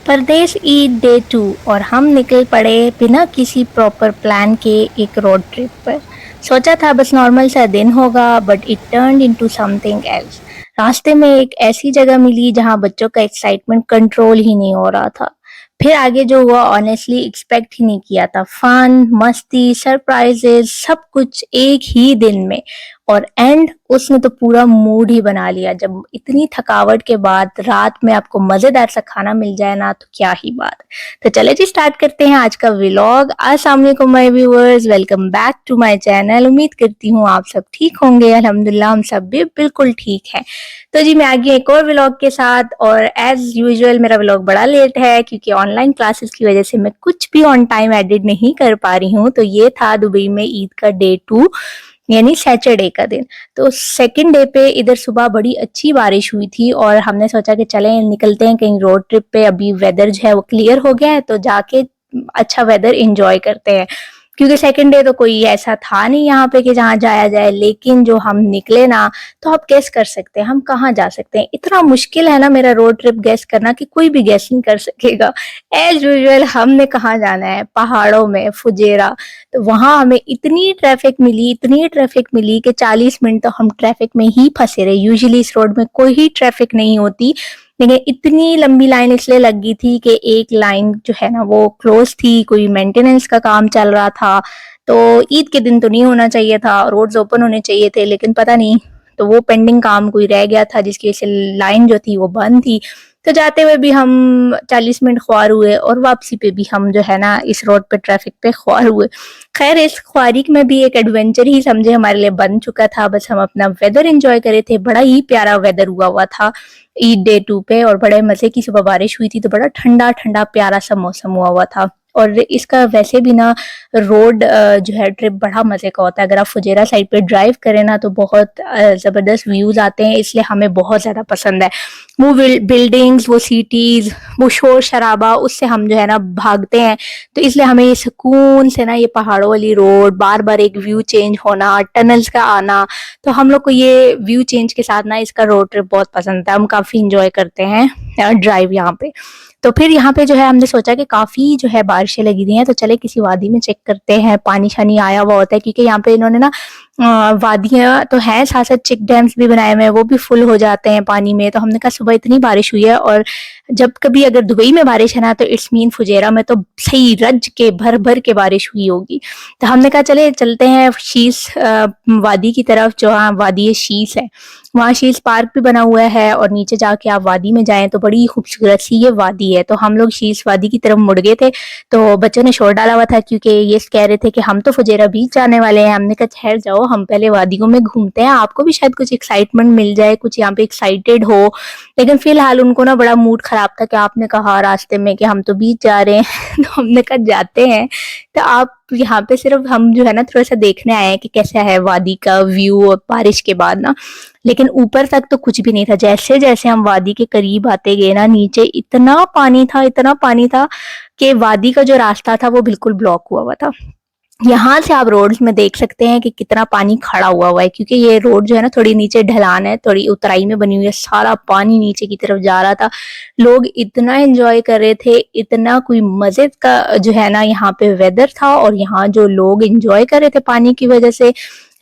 परदेश ईद डे 2 और हम निकल पड़े बिना किसी प्रॉपर प्लान के एक रोड ट्रिप पर। सोचा था बस नॉर्मल सा दिन होगा, but it turned into something else. रास्ते में एक ऐसी जगह मिली जहां बच्चों का एक्साइटमेंट कंट्रोल ही नहीं हो रहा था। फिर आगे जो हुआ ऑनेस्टली एक्सपेक्ट ही नहीं किया था। फन, मस्ती, सरप्राइजेस, सब कुछ एक ही दिन में। और एंड उसने तो पूरा मूड ही बना लिया। जब इतनी थकावट के बाद रात में आपको मजेदार सा खाना मिल जाए ना, तो क्या ही बात। तो चले जी स्टार्ट करते हैं आज का व्लॉग। अस्सलाम वालेकुम my viewers, welcome back to my channel. उम्मीद करती हूँ आप सब ठीक होंगे। अल्हम्दुलिल्लाह हम सब भी बिल्कुल ठीक है। तो जी मैं आ गई एक और व्लॉग के साथ, और एज यूजुअल मेरा व्लॉग बड़ा लेट है क्योंकि ऑनलाइन क्लासेस की वजह से मैं कुछ भी ऑन टाइम एडिट नहीं कर पा रही हूँ। तो ये था दुबई में ईद का डे 2, यानी सैटरडे का दिन। तो सेकंड डे पे इधर सुबह बड़ी अच्छी बारिश हुई थी और हमने सोचा कि चलें निकलते हैं कहीं रोड ट्रिप पे। अभी वेदर जो है वो क्लियर हो गया है, तो जाके अच्छा वेदर एंजॉय करते हैं। क्योंकि सेकंड डे तो कोई ऐसा था नहीं यहाँ पे कि जहाँ जाया जाए, लेकिन जो हम निकले ना, तो आप गेस कर सकते हैं हम कहाँ जा सकते हैं। इतना मुश्किल है ना मेरा रोड ट्रिप गेस करना कि कोई भी गेस नहीं कर सकेगा। एज यूजुअल हमने कहाँ जाना है, पहाड़ों में, फुजेरा। तो वहां हमें इतनी ट्रैफिक मिली कि 40 मिनट तो हम ट्रैफिक में ही फंसे रहे। यूजुअली इस रोड में कोई ही ट्रैफिक नहीं होती, लेकिन इतनी लंबी लाइन इसलिए लग गई थी कि एक लाइन जो है ना वो क्लोज थी, कोई मेंटेनेंस का काम चल रहा था। तो ईद के दिन तो नहीं होना चाहिए था, रोड्स ओपन होने चाहिए थे, लेकिन पता नहीं तो वो पेंडिंग काम कोई रह गया था जिसकी वजह से लाइन जो थी वो बंद थी। तो जाते हुए भी हम 40 मिनट ख्वार हुए और वापसी पे भी हम जो है ना इस रोड पे ट्रैफिक पे ख्वार हुए। खैर इस ख्वारी में भी एक एडवेंचर ही समझे हमारे लिए बन चुका था। बस हम अपना वेदर एंजॉय करे थे। बड़ा ही प्यारा वेदर हुआ था ईद डे 2 पे, और बड़े मजे की सुबह बारिश हुई थी, तो बड़ा ठंडा ठंडा प्यारा सा मौसम हुआ था। और इसका वैसे भी ना रोड जो है ट्रिप बड़ा मजे का होता है। अगर आप फुजेरा साइड पे ड्राइव करें ना, तो बहुत जबरदस्त व्यूज आते हैं, इसलिए हमें बहुत ज्यादा पसंद है। वो बिल्डिंग्स, वो सिटीज, वो शोर शराबा, उससे हम जो है ना भागते हैं। तो इसलिए हमें ये सुकून से ना ये पहाड़ों वाली रोड, बार बार एक व्यू चेंज होना, टनल्स का आना, तो हम लोग को ये व्यू चेंज के साथ ना इसका रोड ट्रिप बहुत पसंद है। हम काफी इंजॉय करते हैं ड्राइव यहाँ पे। तो फिर यहाँ पे जो है हमने सोचा कि काफी जो है बारिशें लगी हुई हैं, तो चले किसी वादी में चेक करते हैं। पानी शानी आया हुआ होता है क्योंकि यहाँ पे इन्होंने ना वादियां तो हैं, साथ साथ चेक डैम्स भी बनाए हुए हैं, वो भी फुल हो जाते हैं पानी में। तो हमने कहा सुबह इतनी बारिश हुई है, और जब कभी अगर दुबई में बारिश है ना, तो इट्स मीन फुजेरा में तो सही रज के भर भर के बारिश हुई होगी। तो हमने कहा चले चलते हैं शीश वादी की तरफ, जो हाँ वादी शीश है। वहाँ शीश पार्क भी बना हुआ है, और नीचे जाके आप वादी में जाएं तो बड़ी खूबसूरत सी ये वादी है। तो हम लोग शीश वादी की तरफ मुड़ गए थे। तो बच्चों ने शोर डाला हुआ था क्योंकि ये कह रहे थे कि हम तो फुजेरा बीच जाने वाले हैं। हमने कहा ठहर जाओ, हम पहले वादियों में घूमते हैं, आपको भी शायद कुछ एक्साइटमेंट मिल जाए, कुछ यहाँ पे एक्साइटेड हो। लेकिन फिलहाल उनको ना बड़ा मूड खराब था कि आपने कहा रास्ते में कि हम तो बीच जा रहे हैं। तो हमने कहा जाते हैं, तो आप यहाँ पे सिर्फ हम जो है ना थोड़ा सा देखने आए हैं कि कैसा है वादी का व्यू और बारिश के बाद ना। लेकिन ऊपर तक तो कुछ भी नहीं था। जैसे जैसे हम वादी के करीब आते गए ना, नीचे इतना पानी था कि वादी का जो रास्ता था वो बिल्कुल ब्लॉक हुआ था। यहाँ से आप रोड्स में देख सकते हैं कि कितना पानी खड़ा हुआ है, क्योंकि ये रोड जो है ना थोड़ी नीचे ढलान है, थोड़ी उतराई में बनी हुई है। सारा पानी नीचे की तरफ जा रहा था। लोग इतना एंजॉय कर रहे थे, इतना कोई मजे का जो है ना यहाँ पे वेदर था, और यहाँ जो लोग एंजॉय कर रहे थे पानी की वजह से।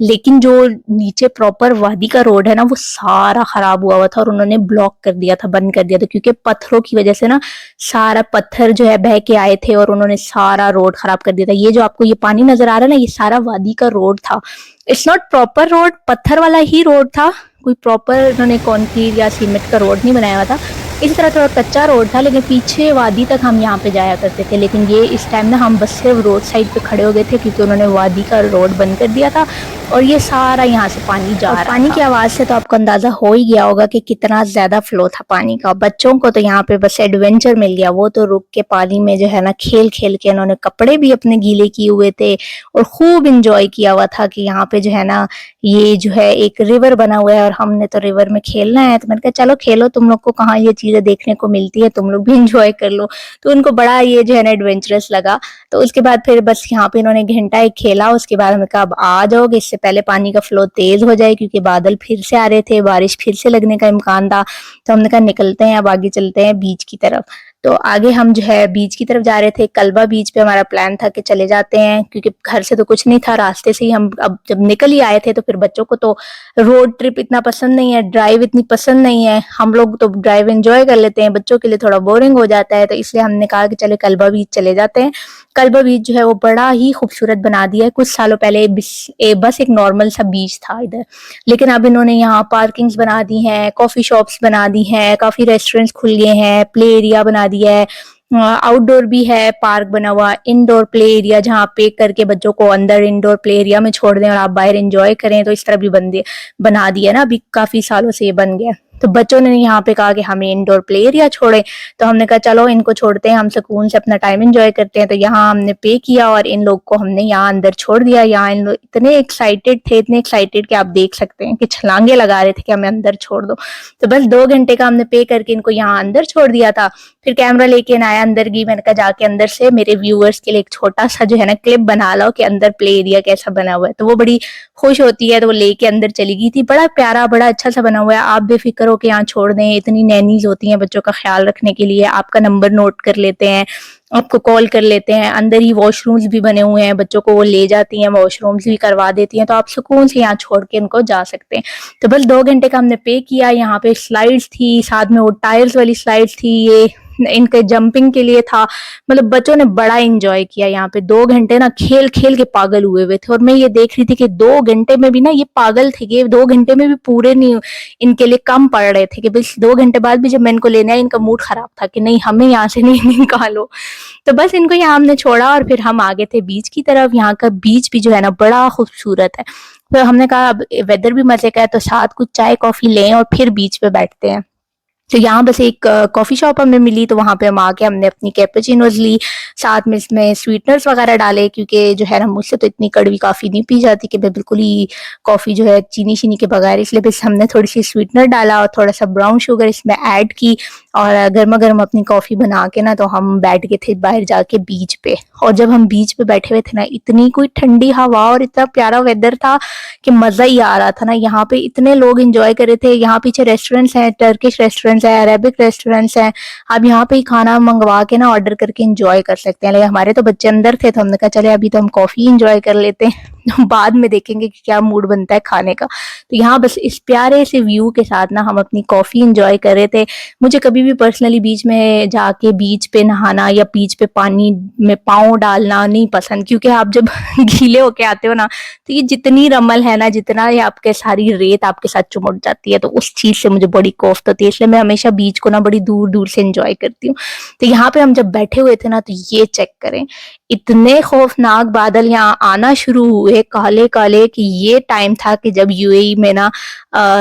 लेकिन जो नीचे प्रॉपर वादी का रोड है ना, वो सारा खराब हुआ था, और उन्होंने ब्लॉक कर दिया था, बंद कर दिया था, क्योंकि पत्थरों की वजह से ना सारा पत्थर जो है बह के आए थे, और उन्होंने सारा रोड खराब कर दिया था। ये जो आपको ये पानी नजर आ रहा है ना, ये सारा वादी का रोड था। इट्स नॉट प्रॉपर रोड, पत्थर वाला ही रोड था। कोई प्रॉपर उन्होंने कंक्रीट या सीमेंट का रोड नहीं बनाया हुआ था। इसी तरह थोड़ा कच्चा रोड था, लेकिन पीछे वादी तक हम यहाँ पे जाया करते थे। लेकिन ये इस टाइम ना हम बस सिर्फ रोड साइड पे खड़े हो गए थे, क्योंकि उन्होंने वादी का रोड बंद कर दिया था, और ये सारा यहाँ से पानी जा रहा था। पानी की आवाज से तो आपको अंदाजा हो ही गया होगा कि कितना ज्यादा फ्लो था पानी का। बच्चों को तो यहाँ पे बस एडवेंचर मिल गया। वो तो रुक के पानी में जो है ना खेल खेल के, उन्होंने कपड़े भी अपने गीले किए हुए थे और खूब इंजॉय किया हुआ था कि यहाँ पे जो है ना ये जो है एक रिवर बना हुआ है, और हमने तो रिवर में खेलना है। तो मैंने कहा चलो खेलो, तुम लोग को कहाँ ये चीजें देखने को मिलती है, तुम लोग भी इंजॉय कर लो। तो उनको बड़ा ये जो है ना एडवेंचरस लगा। तो उसके बाद फिर बस यहाँ पे इन्होंने घंटा एक खेला। उसके बाद हमें कहा अब आ जाओगे, इससे पहले पानी का फ्लो तेज हो जाए, क्योंकि बादल फिर से आ रहे थे, बारिश फिर से लगने का इम्कान था। तो हमने कहा निकलते हैं, अब आगे चलते हैं बीच की तरफ। तो आगे हम जो है बीच की तरफ जा रहे थे। कल्बा बीच पे हमारा प्लान था कि चले जाते हैं, क्योंकि घर से तो कुछ नहीं था, रास्ते से ही हम अब जब निकल ही आए थे। तो फिर बच्चों को तो रोड ट्रिप इतना पसंद नहीं है, ड्राइव इतनी पसंद नहीं है। हम लोग तो ड्राइव एंजॉय कर लेते हैं, बच्चों के लिए थोड़ा बोरिंग हो जाता है। तो इसलिए हमने कहा कि चले कल्बा बीच चले जाते हैं। कल्बा बीच जो है वो बड़ा ही खूबसूरत बना दिया है। कुछ सालों पहले बस एक नॉर्मल सा बीच था इधर, लेकिन अब इन्होंने यहाँ पार्किंग्स बना दी हैं, कॉफी शॉप्स बना दी हैं, काफी रेस्टोरेंट्स खुल गए हैं, प्ले एरिया बना दिया है। आउटडोर भी है, पार्क बना हुआ, इंडोर प्ले एरिया जहाँ पे करके बच्चों को अंदर इंडोर प्ले एरिया में छोड़ दें और आप बाहर एंजॉय करें। तो इस तरह भी बना दिया ना, अभी काफी सालों से ये बन गया। तो बच्चों ने यहाँ पे कहा कि हमें इंडोर प्ले एरिया छोड़े। तो हमने कहा चलो इनको छोड़ते हैं, हम सुकून से अपना टाइम एंजॉय करते हैं। तो यहाँ हमने पे किया और इन लोग को हमने यहाँ अंदर छोड़ दिया। यहाँ इन लोग इतने एक्साइटेड थे, इतने एक्साइटेड कि आप देख सकते हैं कि छलांगे लगा रहे थे कि हमें अंदर छोड़ दो। तो बस 2 घंटे का हमने पे करके इनको यहाँ अंदर छोड़ दिया था। फिर कैमरा लेके आया अंदर की, मैंने कहा जाके अंदर से मेरे व्यूअर्स के लिए एक छोटा सा जो है ना क्लिप बना लो कि अंदर प्ले एरिया कैसा बना हुआ है। तो वो बड़ी खुश होती है, तो वो लेके अंदर चली गई थी। बड़ा प्यारा, बड़ा अच्छा सा बना हुआ है। आप बेफिक्र हो के यहाँ छोड़ दें, इतनी नैनीज होती हैं बच्चों का ख्याल रखने के लिए, आपका नंबर नोट कर लेते हैं, आपको कॉल कर लेते हैं। अंदर ही वॉशरूम्स भी बने हुए हैं, बच्चों को वो ले जाती हैं, वॉशरूम्स भी करवा देती हैं। तो आप सुकून से यहाँ छोड़ के इनको जा सकते हैं। तो बस 2 घंटे का हमने पे किया। यहाँ पे स्लाइड्स थी, साथ में वो टायर्स वाली स्लाइड्स थी, ये इनके जंपिंग के लिए था। मतलब बच्चों ने बड़ा एंजॉय किया यहाँ पे। 2 घंटे ना खेल खेल के पागल हुए हुए थे। और मैं ये देख रही थी कि 2 घंटे में भी ना ये पागल थे कि 2 घंटे में भी पूरे नहीं इनके लिए कम पड़ रहे थे, कि बस 2 घंटे बाद भी जब मैं इनको लेने आई इनका मूड खराब था कि नहीं हमें यहाँ से नहीं निकालो। तो बस इनको यहाँ हमने छोड़ा और फिर हम आगे थे बीच की तरफ। यहाँ का बीच भी जो है ना बड़ा खूबसूरत है। तो हमने कहा अब वेदर भी मजे का है, तो साथ कुछ चाय कॉफी लें और फिर बीच पे बैठते हैं। तो यहाँ बस एक कॉफी शॉप हमें मिली, तो वहां पे हम आके हमने अपनी कैपेचिनोज ली, साथ में इसमें स्वीटनर्स वगैरह डाले, क्योंकि जो है ना मुझसे तो इतनी कड़वी कॉफी नहीं पी जाती कि मैं बिल्कुल ही कॉफी जो है चीनी शीनी के बगैर, इसलिए बस हमने थोड़ी सी स्वीटनर डाला और थोड़ा सा ब्राउन शुगर इसमें ऐड की और गर्मा गर्म अपनी कॉफी बना के ना तो हम बैठ गए थे बाहर जाके बीच पे। और जब हम बीच पे बैठे हुए थे ना, इतनी कोई ठंडी हवा और इतना प्यारा वेदर था कि मजा ही आ रहा था ना। यहाँ पे इतने लोग एंजॉय कर रहे थे। यहाँ पीछे रेस्टोरेंट्स हैं, टर्किश रेस्टोरेंट्स हैं, अरेबिक रेस्टोरेंट्स हैं। आप यहाँ पे ही खाना मंगवा के ना ऑर्डर करके एंजॉय कर सकते हैं। लेकिन हमारे तो बच्चे अंदर थे, तो हमने कहा चले अभी तो हम कॉफी एंजॉय कर लेते हैं, बाद में देखेंगे कि क्या मूड बनता है खाने का। तो यहाँ बस इस प्यारे से व्यू के साथ ना हम अपनी कॉफी एंजॉय कर रहे थे। मुझे कभी भी पर्सनली बीच में जाके बीच पे नहाना या बीच पे पानी में पाँव डालना नहीं पसंद, क्योंकि आप जब गीले होके आते हो ना तो ये जितनी रमल है ना, जितना ये आपके सारी रेत आपके साथ चुमट जाती है, तो उस चीज से मुझे बड़ी कोफ्त होती है। इसलिए मैं हमेशा बीच को ना बड़ी दूर दूर से एंजॉय करती हूँ। तो यहाँ पे हम जब बैठे हुए थे ना, तो ये चेक करें, इतने खौफनाक बादल यहाँ आना शुरू हुए काले काले, कि ये टाइम था कि जब यूएई में ना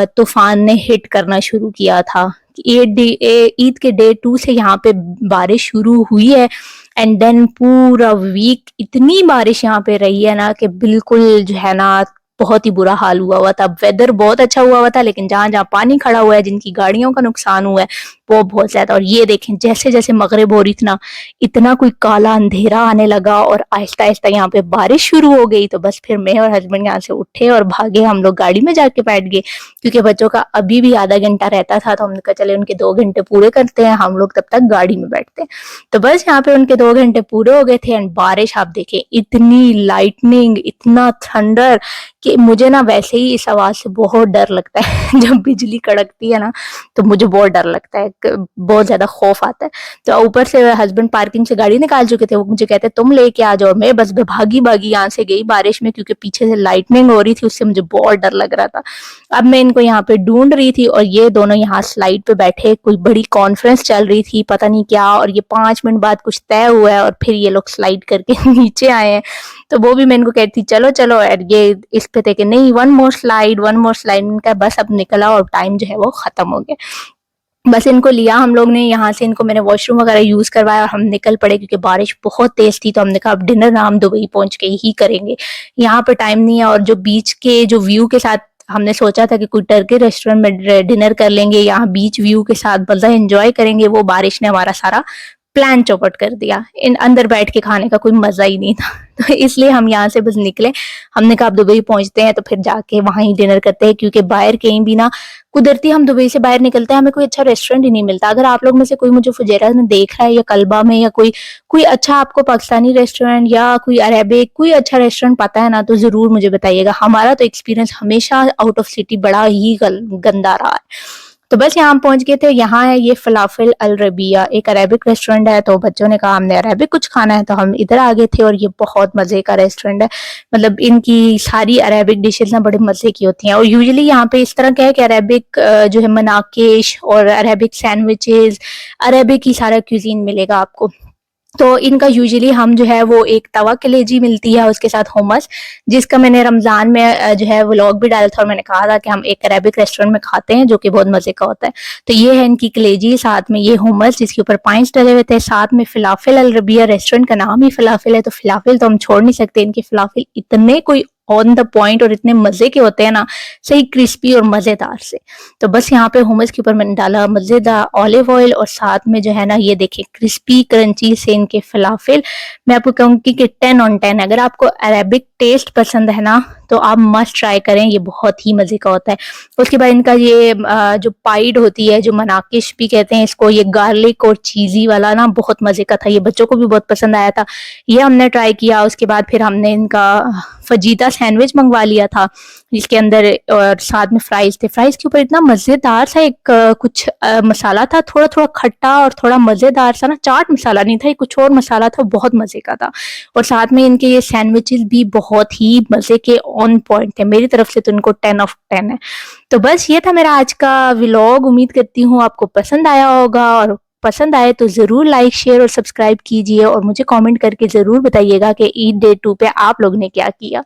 तूफान ने हिट करना शुरू किया था। ईद के डे 2 से यहाँ पे बारिश शुरू हुई है एंड देन पूरा वीक इतनी बारिश यहाँ पे रही है ना कि बिल्कुल जो है ना बहुत ही बुरा हाल हुआ था। वेदर बहुत अच्छा हुआ था, लेकिन जहां जहां पानी खड़ा हुआ है, जिनकी गाड़ियों का नुकसान हुआ है, वो बहुत ज्यादा। और ये देखें जैसे जैसे मगरिब हो रही थी ना, इतना कोई काला अंधेरा आने लगा और आहिस्ता आहिस्ता यहाँ पे बारिश शुरू हो गई। तो बस फिर मैं और हस्बैंड यहाँ से उठे और भागे, हम लोग गाड़ी में जाके बैठ गए, क्योंकि बच्चों का अभी भी आधा घंटा रहता था। तो हमने कहा चले उनके 2 घंटे पूरे करते हैं, हम लोग तब तक गाड़ी में बैठते हैं। तो बस यहाँ पे उनके 2 घंटे पूरे हो गए थे एंड बारिश आप देखें, इतनी लाइटनिंग, इतना थंडर कि मुझे ना वैसे ही इस आवाज से बहुत डर लगता है। जब बिजली कड़कती है ना तो मुझे बहुत डर लगता है, बहुत ज्यादा खौफ आता है। तो ऊपर से हस्बैंड पार्किंग से गाड़ी निकाल चुके थे, वो मुझे कहते तुम लेके आ जाओ। मैं बस भागी भागी यहाँ से गई बारिश में, क्योंकि पीछे से लाइटनिंग हो रही थी, उससे मुझे बहुत डर लग रहा था। अब मैं इनको यहाँ पे ढूंढ रही थी और ये दोनों यहाँ स्लाइड पे बैठे, कोई बड़ी कॉन्फ्रेंस चल रही थी पता नहीं क्या, और ये 5 मिनट बाद कुछ तय हुआ है और फिर ये लोग स्लाइड करके नीचे आए हैं। तो वो भी मैं इनको कहती चलो चलो, और ये इस पे थे कि नहीं one more slide, one more slide. इनका बस अब निकला और टाइम जो है वो खत्म हो गया। बस इनको लिया हम लोग ने यहाँ से, इनको मैंने वॉशरूम वगैरह यूज करवाया और हम निकल पड़े, क्योंकि बारिश बहुत तेज थी। तो हमने कहा अब डिनर ना हम दुबई पहुंच के ही करेंगे, यहाँ पे टाइम नहीं है। और जो बीच के जो व्यू के साथ हमने सोचा था कि कोई टर्की रेस्टोरेंट में डिनर कर लेंगे, यहाँ बीच व्यू के साथ मजा एंजॉय करेंगे, वो बारिश ने हमारा सारा प्लान चौपट कर दिया। इन अंदर बैठ के खाने का कोई मजा ही नहीं था। तो इसलिए हम यहाँ से बस निकले। हमने कहा अब दुबई पहुंचते हैं तो फिर जाके वहां ही डिनर करते हैं, क्योंकि बाहर कहीं भी ना, कुदरती हम दुबई से बाहर निकलते हैं हमें कोई अच्छा रेस्टोरेंट ही नहीं मिलता। अगर आप लोग में से कोई मुझे फुजेरा में देख रहा है या कल्बा में, या कोई कोई अच्छा आपको पाकिस्तानी रेस्टोरेंट या कोई अरेबिक कोई अच्छा रेस्टोरेंट पता है ना, तो जरूर मुझे बताइएगा। हमारा तो एक्सपीरियंस हमेशा आउट ऑफ सिटी बड़ा ही गंदा रहा है। तो बस यहाँ पहुंच गए थे। यहाँ है ये फलाफिल अल रबिया, एक अरेबिक रेस्टोरेंट है। तो बच्चों ने कहा हमने अरेबिक कुछ खाना है, तो हम इधर आ गए थे। और ये बहुत मजे का रेस्टोरेंट है, मतलब इनकी सारी अरेबिक डिशेज ना बड़े मजे की होती हैं। और यूजुअली यहाँ पे इस तरह का है कि अरेबिक जो है मनाकिश और अरेबिक सैंडविचेस, अरेबिक ही सारा क्यूजीन मिलेगा आपको। तो इनका यूजुअली हम जो है वो एक तवा कलेजी मिलती है, उसके साथ हुमस, जिसका मैंने रमजान में जो है व्लॉग भी डाला था। और मैंने कहा था कि हम एक अरेबिक रेस्टोरेंट में खाते हैं जो कि बहुत मजे का होता है। तो ये है इनकी कलेजी, साथ में ये हुमस जिसके ऊपर पाइंस डले हुए थे, साथ में फलाफिल अल रबिया, रेस्टोरेंट का नाम ही फलाफिल है तो फलाफिल तो हम छोड़ नहीं सकते। इनके फलाफिल इतने कोई ऑन द पॉइंट और इतने मजे के होते हैं ना, सही क्रिस्पी और मजेदार से। तो बस यहाँ पे हुमस के ऊपर मैंने डाला मजेदार ऑलिव ऑयल, और साथ में जो है ना ये देखिए क्रिस्पी क्रंची से इनके फलाफिल। मैं आपको कहूंगी कि 10/10। अगर आपको अरेबिक टेस्ट पसंद है ना तो आप मस्ट ट्राई करें, ये बहुत ही मजे का होता है। उसके बाद इनका ये जो पाइड होती है, जो मनाकिश भी कहते हैं इसको, ये गार्लिक और चीजी वाला ना बहुत मजे का था, ये बच्चों को भी बहुत पसंद आया था। ये हमने ट्राई किया। उसके बाद फिर हमने इनका फजीता सैंडविच मंगवा लिया था, जिसके अंदर और साथ में फ्राइज थे। फ्राइज के ऊपर इतना मजेदार सा एक कुछ मसाला था, थोड़ा थोड़ा खट्टा और थोड़ा मजेदार सा ना, चाट मसाला नहीं था, ये कुछ और मसाला था, बहुत मजे का था। और साथ में इनके ये सैंडविचेस भी बहुत ही मजे के ऑन पॉइंट थे। मेरी तरफ से तो इनको 10/10 है। तो बस ये था मेरा आज का व्लॉग। उम्मीद करती हूँ आपको पसंद आया होगा, और पसंद आए तो जरूर लाइक शेयर और सब्सक्राइब कीजिए। और मुझे कमेंट करके जरूर बताइएगा कि ईद डे 2 पे आप लोग ने क्या किया।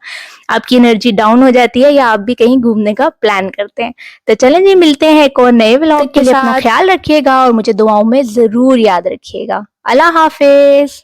आपकी एनर्जी डाउन हो जाती है या आप भी कहीं घूमने का प्लान करते हैं। तो चलें जी, मिलते हैं एक और नए व्लॉग के साथ। अपना ख्याल रखिएगा और मुझे दुआओं में जरूर याद रखिएगा। अल्लाह हाफिज।